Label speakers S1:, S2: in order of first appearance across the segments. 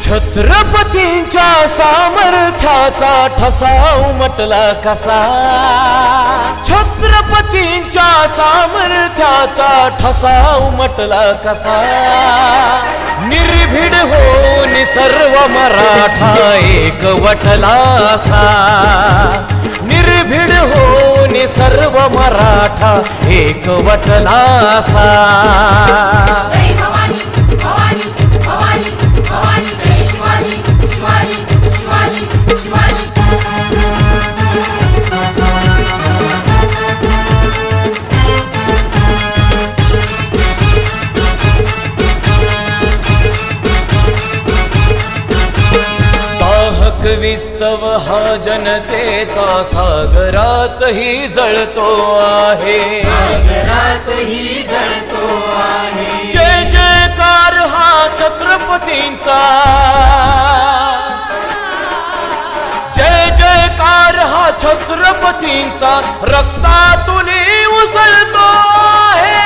S1: छत्रपतींच्या सामर्थ्याचा ठसा उमटला कसा, छत्रपतींच्या सामर्थ्याचा ठसा उमटला कसा। निर्भीड होऊन सर्व मराठा एक वटला असा, निर्भीड होऊन सर्व मराठा एक वटला असा। विस्तव हा जनतेचा सागरातही जळतो आहे, सागरातही जळतो आहे। जय जयकार हा छत्रपतींचा, जय जयकार हा छत्रपतींचा रक्तातून उसळतो आहे।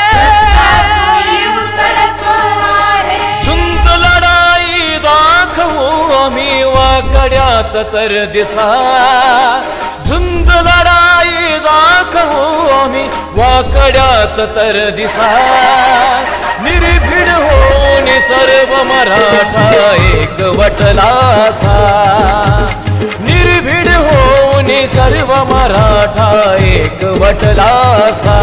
S1: झुंज लढाई दाखवू आम्ही वाकड्यात तर दिसा, झुंज लढाई दाखवू आम्ही वाकड्यात तर दिसा। निर्भीड होऊन सर्व मराठा एक वटला असा, निर्भीड होऊन सर्व मराठा एक वटला असा।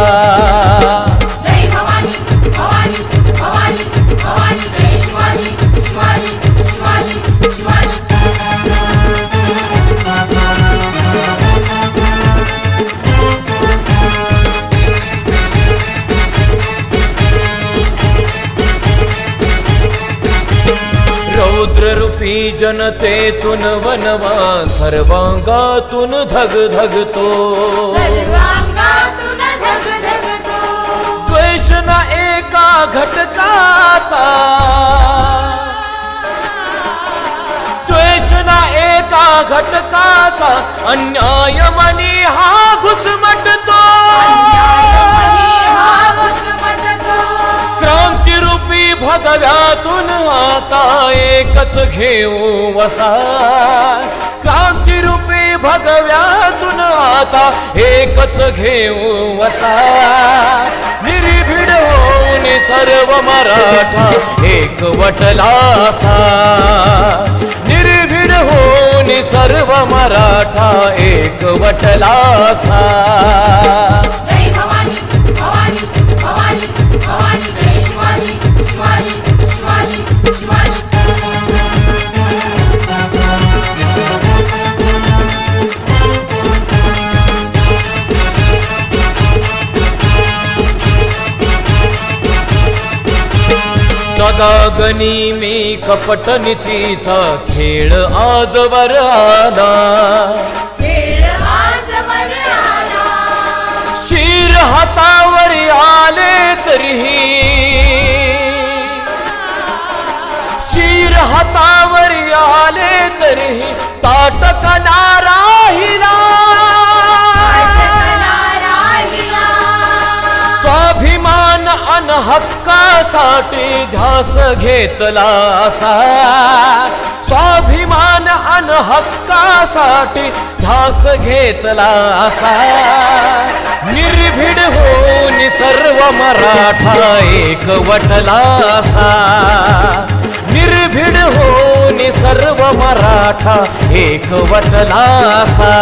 S2: जय भवानी भवानी भवानी भवानी, जय शिवाजी शिवाजी शिवाजी शिवाजी।
S1: रौद्ररूपी जनतेतून वनवा सर्वांगातून धग धगतो,
S2: सर्वांगातून धग धगतो।
S1: द्वेष न एका घटकाचा, द्वेष न एका घटकाचा, अन्याय मनी हा घुसमटतो, क्रांतिरूपी भगव्यातून आता एकच घेऊ वसा, क्रांतिरूपी भगव्यातून आता एकच घेऊ वसा। निर्भीड होऊन सर्व मराठा एक वटला असा, निर्भीड होऊन सर्व मराठा एक वटला असा।
S2: जय भवानी भवानी भवानी भवानी, जय शिवाजी शिवाजी शिवाजी शिवाजी।
S1: दगागनी मी कपट नीतीचा खेळ आजवर आला,
S2: खेळ आजवर आला।
S1: शिर हातावर आले तरीही, शिर हातावर आले तरीही ताटकना राहिला, स्वाभिमान अन हक्कासाठी ध्यास घेतला असा, स्वाभिमान अन हक्कासाठी ध्यास घेतला असा। निर्भीड होऊन सर्व मराठा एक वटला असा, निर्भीड होऊन सर्व मराठा एक वटला असा।